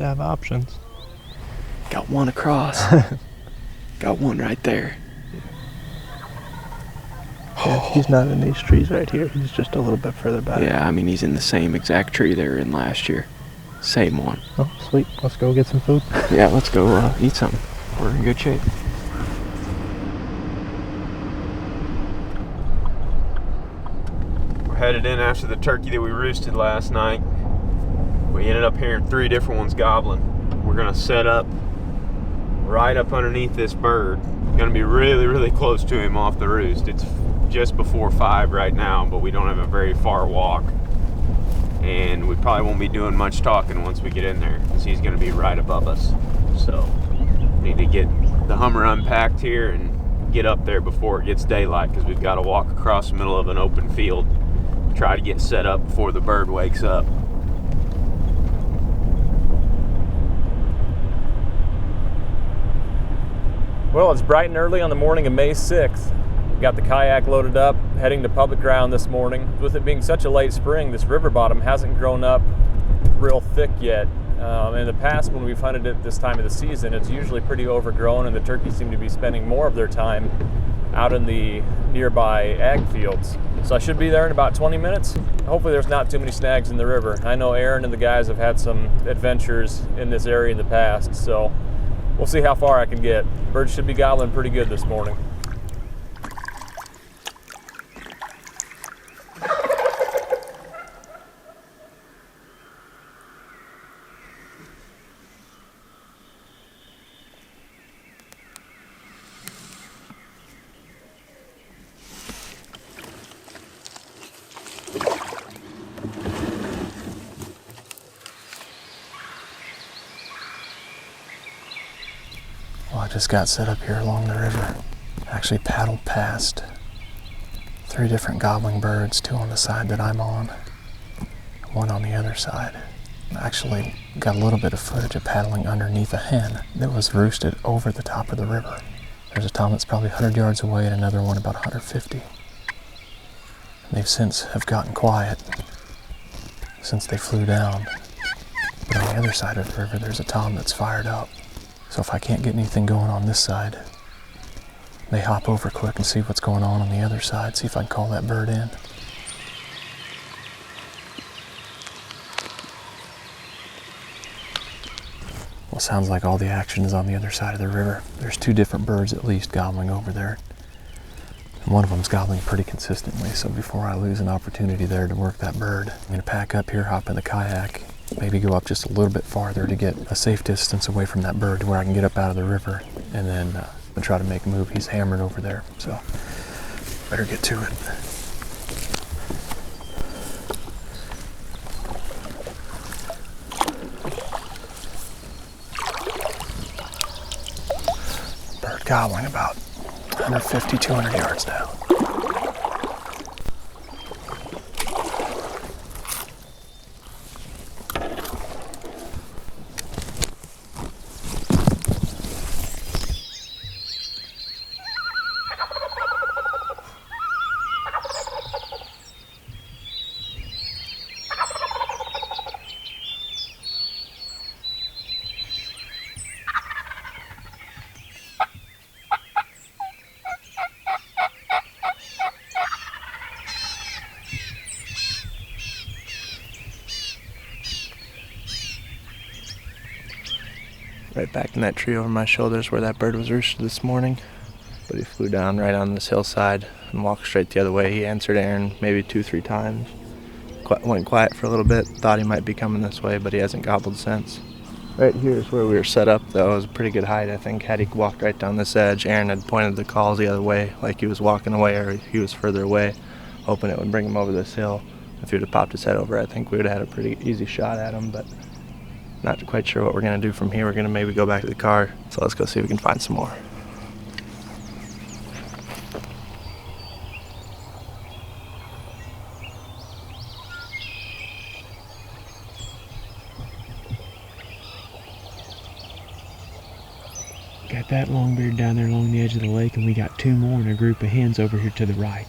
have options. Got one across. Got one right there. Yeah, he's not in these trees right here. He's just a little bit further back. Yeah, I mean, he's in the same exact tree they were in last year. Same one. Oh, sweet. Let's go get some food. Yeah, let's go eat something. We're in good shape. We're headed in after the turkey that we roosted last night. We ended up hearing 3 different ones gobbling. We're gonna set up right up underneath this bird. Gonna be really, really close to him off the roost. It's just before 5 right now, but we don't have a very far walk. And we probably won't be doing much talking once we get in there, because he's gonna be right above us. So, need to get the Hummer unpacked here and get up there before it gets daylight, because we've got to walk across the middle of an open field, try to get set up before the bird wakes up. Well, it's bright and early on the morning of May 6th. We got the kayak loaded up, heading to public ground this morning. With it being such a late spring, this river bottom hasn't grown up real thick yet. In the past, when we've hunted it this time of the season, it's usually pretty overgrown, and the turkeys seem to be spending more of their time out in the nearby ag fields. So I should be there in about 20 minutes. Hopefully there's not too many snags in the river. I know Aaron and the guys have had some adventures in this area in the past, so we'll see how far I can get. Birds should be gobbling pretty good this morning. Well, I just got set up here along the river. Actually paddled past 3 different gobbling birds, 2 on the side that I'm on, 1 on the other side. Actually got a little bit of footage of paddling underneath a hen that was roosted over the top of the river. There's a tom that's probably 100 yards away and another one about 150. They've since have gotten quiet since they flew down. But on the other side of the river, there's a tom that's fired up. So if I can't get anything going on this side, they hop over quick and see what's going on the other side, see if I can call that bird in. Well, sounds like all the action is on the other side of the river. There's 2 different birds at least gobbling over there. And one of them's gobbling pretty consistently, so before I lose an opportunity there to work that bird, I'm gonna pack up here, hop in the kayak, maybe go up just a little bit farther to get a safe distance away from that bird to where I can get up out of the river, and then try to make a move. He's hammering over there, so better get to it. Bird gobbling about 150, 200 yards now. Right back in that tree over my shoulders where that bird was roosted this morning. But he flew down right on this hillside and walked straight the other way. He answered Aaron maybe 2-3 times. Went quiet for a little bit, thought he might be coming this way, but he hasn't gobbled since. Right here is where we were set up, though. It was a pretty good height, I think. Had he walked right down this edge, Aaron had pointed the calls the other way, like he was walking away or he was further away, hoping it would bring him over this hill. If he would have popped his head over, I think we would have had a pretty easy shot at him, but not quite sure what we're going to do from here. We're going to maybe go back to the car, so let's go see if we can find some more. Got that longbeard down there along the edge of the lake, and we got 2 more in a group of hens over here to the right.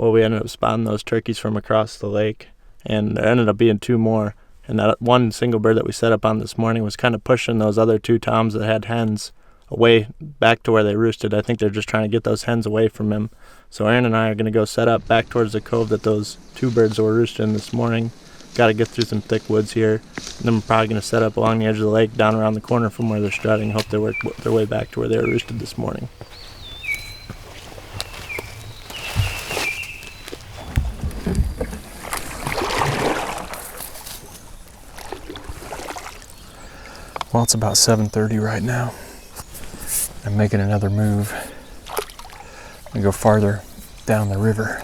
Well, we ended up spotting those turkeys from across the lake, and there ended up being 2 more. And that one single bird that we set up on this morning was kind of pushing those other 2 toms that had hens away back to where they roosted. I think they're just trying to get those hens away from him. So Aaron and I are going to go set up back towards the cove that those 2 birds were roosting this morning. Got to get through some thick woods here. And then we're probably going to set up along the edge of the lake down around the corner from where they're strutting. Hope they work their way back to where they were roosted this morning. Well, it's about 7:30 right now. I'm making another move. I'm gonna go farther down the river.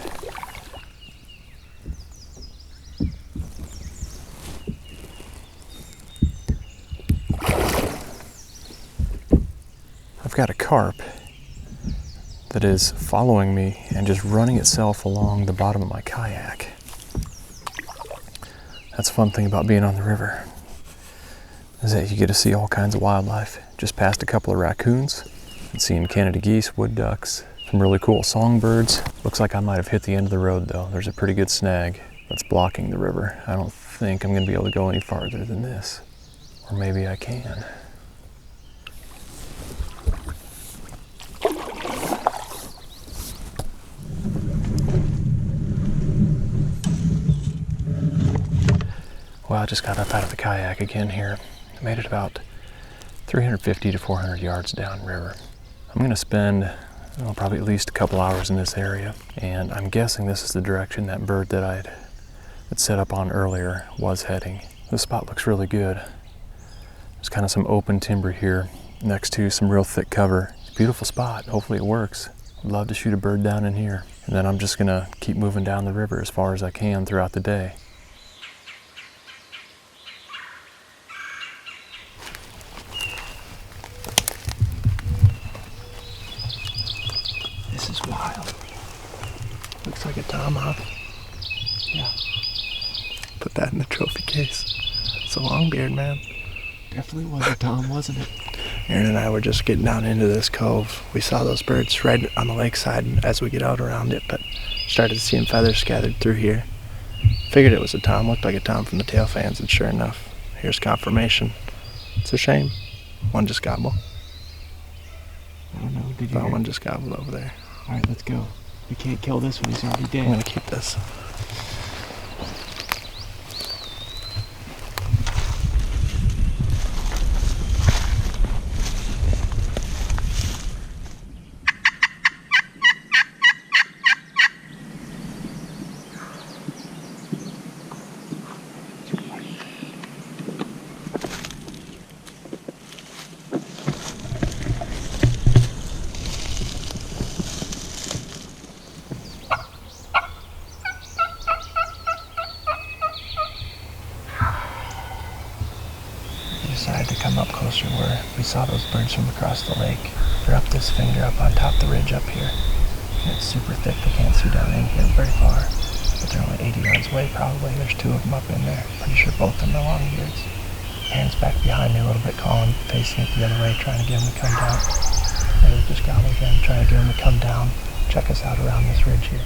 I've got a carp that is following me and just running itself along the bottom of my kayak. That's a fun thing about being on the river, is that you get to see all kinds of wildlife. Just passed a couple of raccoons and seeing Canada geese, wood ducks, some really cool songbirds. Looks like I might have hit the end of the road though. There's a pretty good snag that's blocking the river. I don't think I'm gonna be able to go any farther than this. Or maybe I can. Well, I just got up out of the kayak again here. I made it about 350 to 400 yards downriver. I'm gonna spend probably at least a couple hours in this area, and I'm guessing this is the direction that bird that I'd set up on earlier was heading. This spot looks really good. There's kind of some open timber here next to some real thick cover. It's a beautiful spot. Hopefully it works. I'd love to shoot a bird down in here. And then I'm just gonna keep moving down the river as far as I can throughout the day. This is wild. Looks like a tomahawk. Yeah. Put that in the trophy case. It's a longbeard, man. Definitely was a tom, wasn't it? Aaron and I were just getting down into this cove. We saw those birds right on the lakeside as we get out around it, but started seeing feathers scattered through here. Figured it was a tom. Looked like a tom from the tail fans, and sure enough, here's confirmation. It's a shame. One just gobbled. I don't know. Did you? That one just gobbled over there. All right, let's go. We can't kill this one. He's already dead. I'm gonna keep this. Decided to come up closer where we saw those birds from across the lake. They're up this finger up on top the ridge up here. And it's super thick. They can't see down in here very far. But they're only 80 yards away probably. There's 2 of them up in there. Pretty sure both of them are longbeards. Aaron's back behind me a little bit, calling, facing it the other way, trying to get him to come down. There we just got him again, trying to get him to come down, check us out around this ridge here.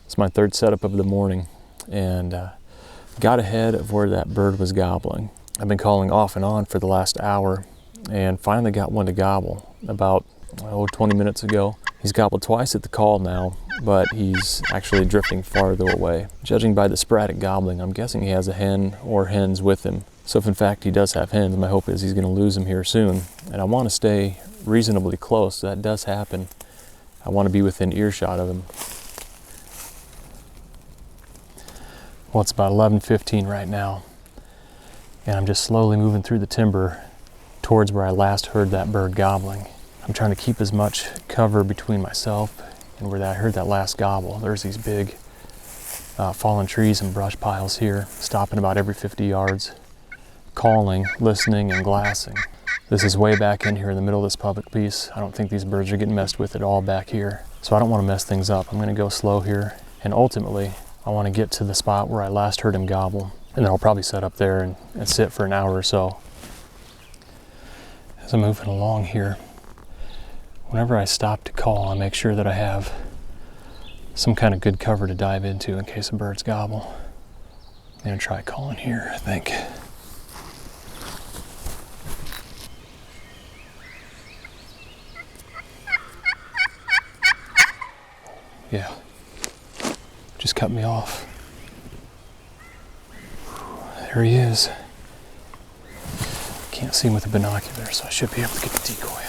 It's my third setup of the morning, and got ahead of where that bird was gobbling. I've been calling off and on for the last hour, and finally got one to gobble about 20 minutes ago. He's gobbled twice at the call now, but he's actually drifting farther away. Judging by the sporadic gobbling, I'm guessing he has a hen or hens with him. So if in fact he does have hens, my hope is he's going to lose them here soon. And I want to stay reasonably close, so that does happen. I want to be within earshot of him. Well, it's about 11:15 right now, and I'm just slowly moving through the timber towards where I last heard that bird gobbling. I'm trying to keep as much cover between myself and where I heard that last gobble. There's these big fallen trees and brush piles here, stopping about every 50 yards, calling, listening, and glassing. This is way back in here in the middle of this public piece. I don't think these birds are getting messed with at all back here. So I don't want to mess things up. I'm going to go slow here. And ultimately, I want to get to the spot where I last heard him gobble. And then I'll probably set up there and sit for an hour or so. As I'm moving along here, whenever I stop to call, I make sure that I have some kind of good cover to dive into in case the birds gobble. I'm going to try calling here, I think. Yeah, just cut me off. There he is. Can't see him with the binocular, so I should be able to get the decoy out.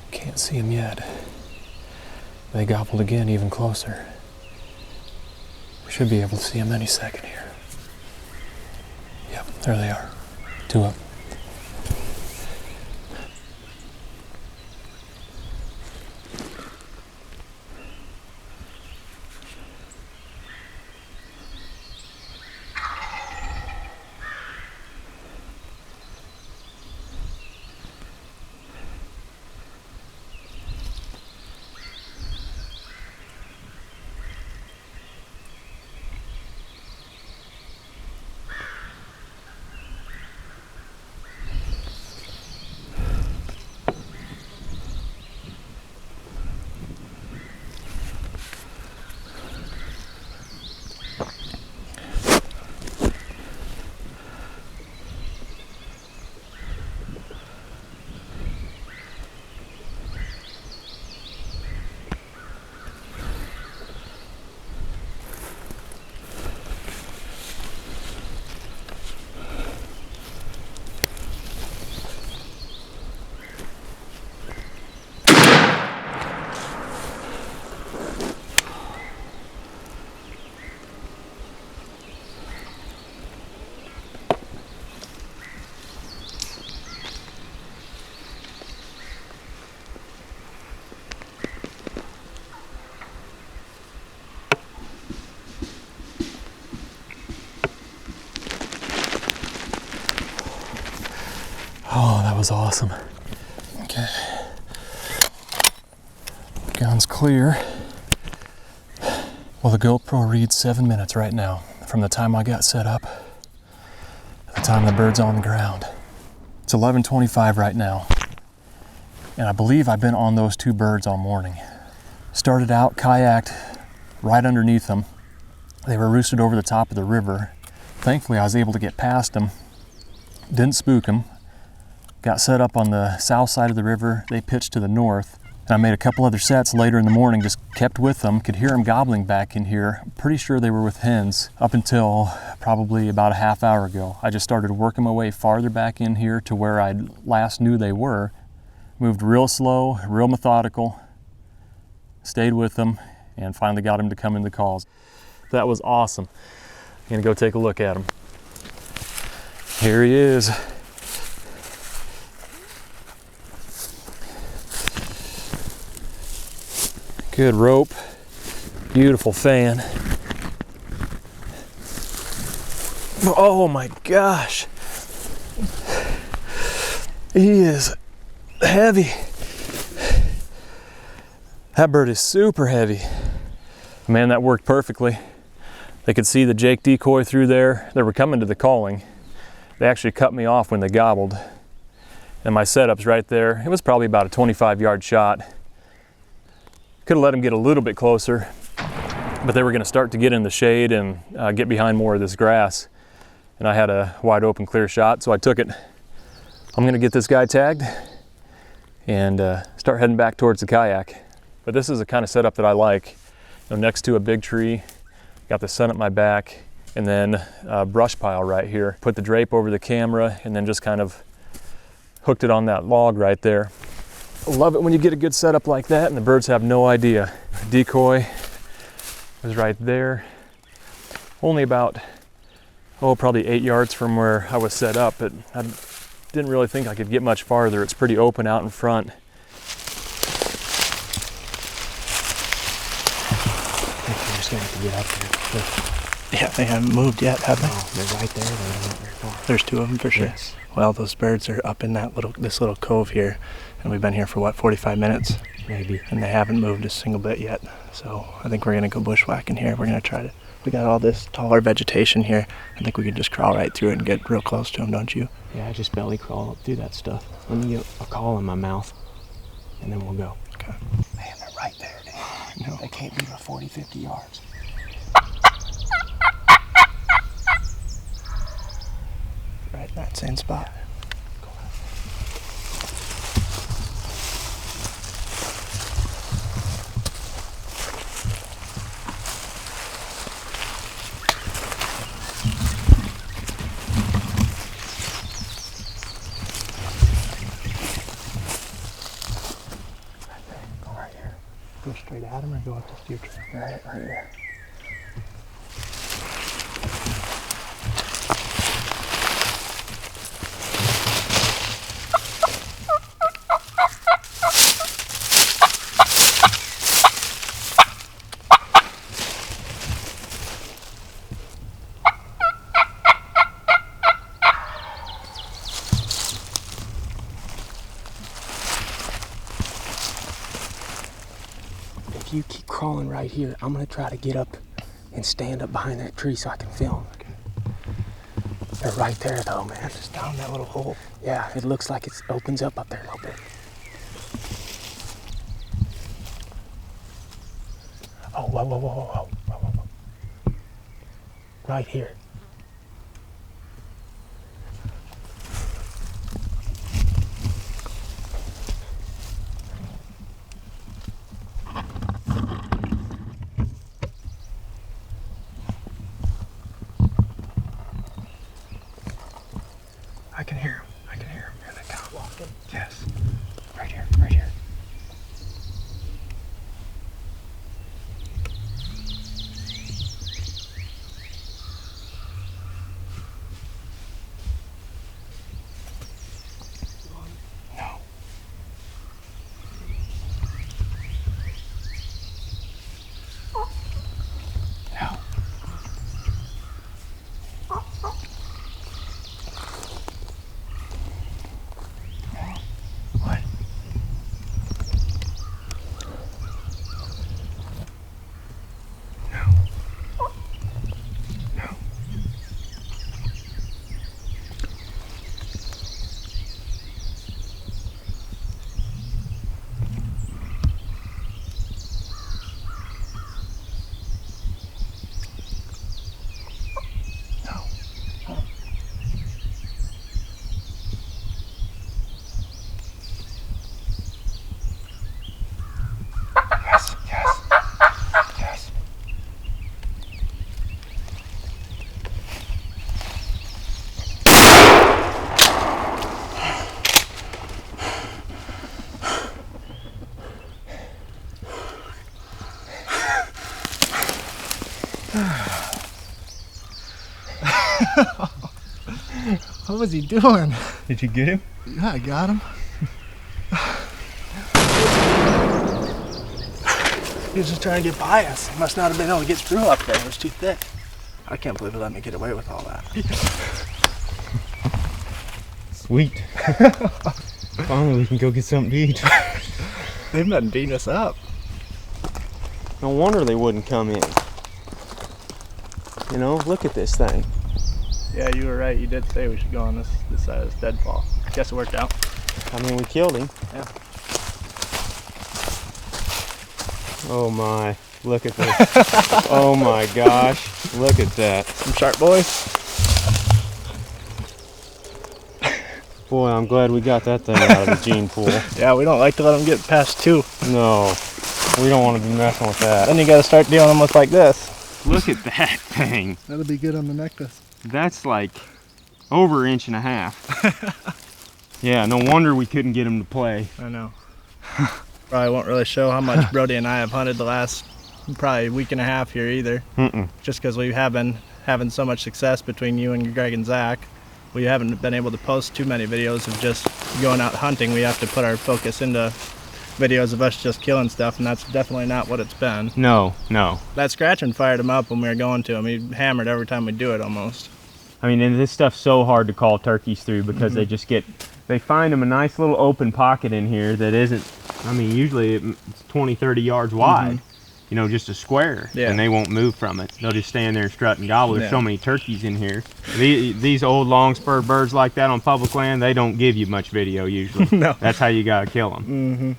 Can't see him yet. They gobbled again, even closer. We should be able to see him any second here. Yep, there they are. Two up. Oh, that was awesome. Okay. Gun's clear. Well, the GoPro reads 7 minutes right now from the time I got set up to the time the bird's on the ground. It's 11:25 right now. And I believe I've been on those two birds all morning. Started out, kayaked right underneath them. They were roosted over the top of the river. Thankfully, I was able to get past them. Didn't spook them. Got set up on the south side of the river. They pitched to the north. And I made a couple other sets later in the morning, just kept with them. Could hear them gobbling back in here. Pretty sure they were with hens up until probably about a half hour ago. I just started working my way farther back in here to where I last knew they were. Moved real slow, real methodical. Stayed with them and finally got him to come in the calls. That was awesome. I'm gonna go take a look at him. Here he is. Good rope, beautiful fan. Oh my gosh. He is heavy. That bird is super heavy. Man, that worked perfectly. They could see the Jake decoy through there. They were coming to the calling. They actually cut me off when they gobbled. And my setup's right there. It was probably about a 25-yard shot. Could have let them get a little bit closer, but they were going to start to get in the shade and get behind more of this grass. And I had a wide open clear shot, so I took it. I'm going to get this guy tagged and start heading back towards the kayak. But this is the kind of setup that I like. You know, next to a big tree, Got the sun at my back, and then a brush pile right here. Put the drape over the camera and then just kind of hooked it on that log right there. I love it when you get a good setup like that and the birds have no idea. Decoy was right there. Only about, probably 8 yards from where I was set up, but I didn't really think I could get much farther. It's pretty open out in front. I think you're just gonna have to get up there. Yeah, they haven't moved yet, have they? Oh, they're right there. They're not very far. There's 2 of them for sure. Yes. Well, those birds are up in this little cove here, and we've been here for 45 minutes? Maybe. And they haven't moved a single bit yet. So I think we're gonna go bushwhacking here. We're gonna try to. We got all this taller vegetation here. I think we could just crawl right through it and get real close to them, don't you? Yeah, I just belly crawl up through that stuff. Let me get a call in my mouth, and then we'll go. Okay. Man, they're right there, dude. No. They can't be but 40, 50 yards. Right in that same spot. Go straight at him or go up this deer trail? Right here. If you keep crawling right here, I'm gonna try to get up and stand up behind that tree so I can film. Okay. They're right there though, man. Just down that little hole. Yeah, it looks like it opens up there a little bit. Oh, whoa, whoa, whoa, whoa, whoa, whoa, whoa. Right here. I can hear him. I can hear him. Here they come. Walking. Yes. Right here, right here. No. No. What? No. No. No. Yes, yes, yes. What was he doing? Did you get him? Yeah, I got him. He was just trying to get by us. He must not have been able to get through up there. It was too thick. I can't believe he let me get away with all that. Sweet. Finally, we can go get something to eat. They've been beating us up. No wonder they wouldn't come in. You know, look at this thing. Yeah, you were right. You did say we should go on this side of this deadfall. Guess it worked out. I mean, we killed him. Yeah. Oh my, look at this. Oh my gosh, look at that. Some sharp boys. Boy, I'm glad we got that thing out of the gene pool. Yeah, we don't like to let them get past 2. No, we don't want to be messing with that. Then you got to start dealing with like this. Look at that thing. That'll be good on the necklace. That's like over 1.5 inches. Yeah, no wonder we couldn't get him to play. I know. Probably won't really show how much Brody and I have hunted the last probably week and a half here either. Just because we have been having so much success between you and Greg and Zach. We haven't been able to post too many videos of just going out hunting. We have to put our focus into videos of us just killing stuff, and that's definitely not what it's been. No. That scratching fired him up when we were going to him. He hammered every time we do it almost. I mean, and this stuff's so hard to call turkeys through because they find them a nice little open pocket in here that isn't, I mean, usually it's 20, 30 yards wide. You know, just a square, and they won't move from it. They'll just stand there and strut and gobble. There's so many turkeys in here. These old long spur birds like that on public land, they don't give you much video usually. No. That's how you gotta kill them.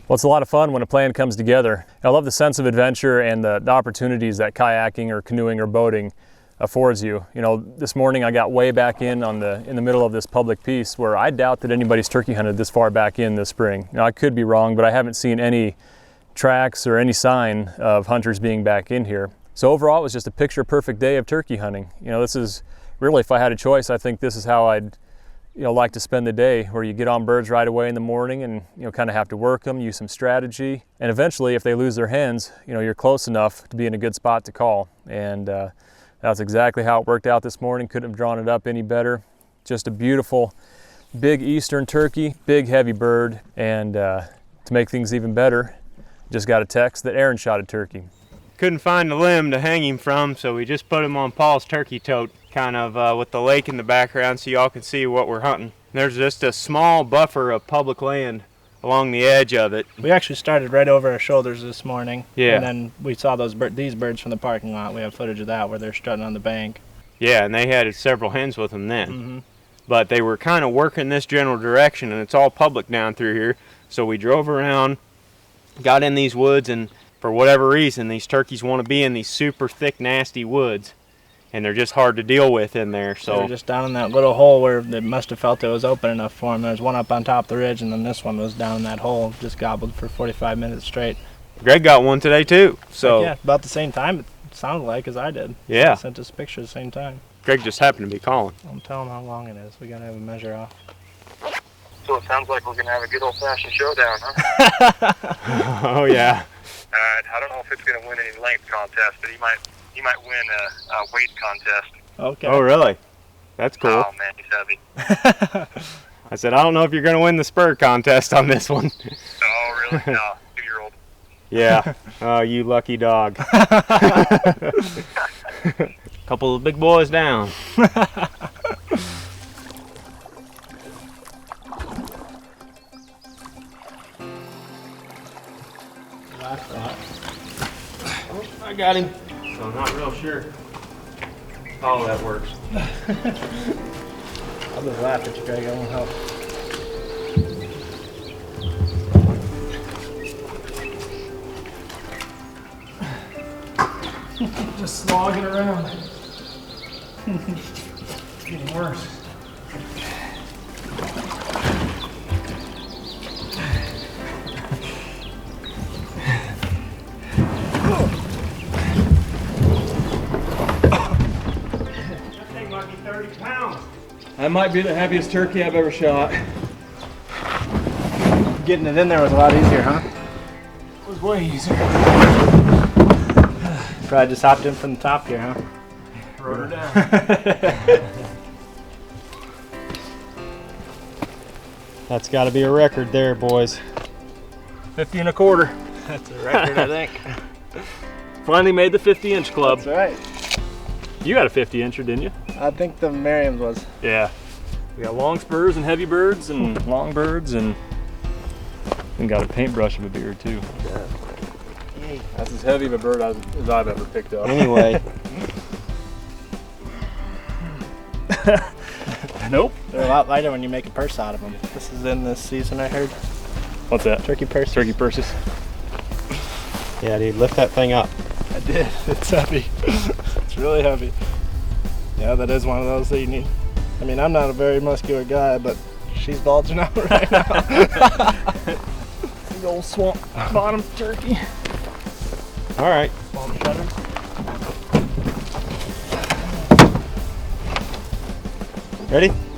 Well, it's a lot of fun when a plan comes together. I love the sense of adventure and the opportunities that kayaking or canoeing or boating affords you. You know, this morning I got way back in the middle of this public piece where I doubt that anybody's turkey hunted this far back in this spring. Now, I could be wrong, but I haven't seen any tracks or any sign of hunters being back in here. So overall, it was just a picture-perfect day of turkey hunting. You know, this is really, if I had a choice, I think this is how I'd like to spend the day, where you get on birds right away in the morning and kind of have to work them, use some strategy, and eventually if they lose their hens, you're close enough to be in a good spot to call. And that's exactly how it worked out this morning. Couldn't have drawn it up any better. Just a beautiful big eastern turkey, big heavy bird, and to make things even better, just got a text that Aaron shot a turkey. Couldn't find a limb to hang him from, so we just put him on Paul's turkey tote, kind of with the lake in the background so y'all can see what we're hunting. There's just a small buffer of public land along the edge of it. We actually started right over our shoulders this morning. Yeah. And then we saw these birds from the parking lot. We have footage of that where they're strutting on the bank. Yeah, and they had several hens with them then. But they were kind of working this general direction, and it's all public down through here. So we drove around, got in these woods, and for whatever reason, these turkeys want to be in these super thick, nasty woods. And they're just hard to deal with in there. So they're just down in that little hole where they must have felt it was open enough for them. There's one up on top of the ridge, and then this one was down in that hole, just gobbled for 45 minutes straight. Greg got one today too. So yeah, about the same time it sounded like as I did. Yeah. I sent us a picture at the same time. Greg just happened to be calling. I'm telling how long it is. We gotta have a measure off. So it sounds like we're gonna have a good old-fashioned showdown, huh? Oh yeah. I don't know if it's gonna win any length contest, but he might win a weight contest. Okay. Oh really? That's cool. Oh man, he's heavy. I said, I don't know if you're gonna win the spur contest on this one. Oh really? No, 2-year-old. Yeah. Oh, you lucky dog. Couple of big boys down. Oh, I got him. So I'm not real sure how that works. I'll just laugh at you, Greg. I won't help. Just slogging around. It's getting worse. That might be the heaviest turkey I've ever shot. Getting it in there was a lot easier, huh? It was way easier. Probably just hopped in from the top here, huh? Rode her down. That's got to be a record there, boys. 50 1/4. That's a record, I think. Finally made the 50-inch club. That's right. You got a 50-incher, didn't you? I think the Merriam's was. Yeah. We got long spurs and heavy birds and long birds and got a paintbrush of a beard too. Yeah. That's as heavy of a bird as I've ever picked up. Anyway. Nope. They're a lot lighter when you make a purse out of them. This is in this season, I heard. What's that? Turkey purse. Turkey purses. Yeah, dude, lift that thing up. I did. It's heavy. It's really heavy. Yeah, that is one of those that you need. I mean, I'm not a very muscular guy, but she's bulging out right now. Big old swamp bottom turkey. All right. Bomb shutter. Ready?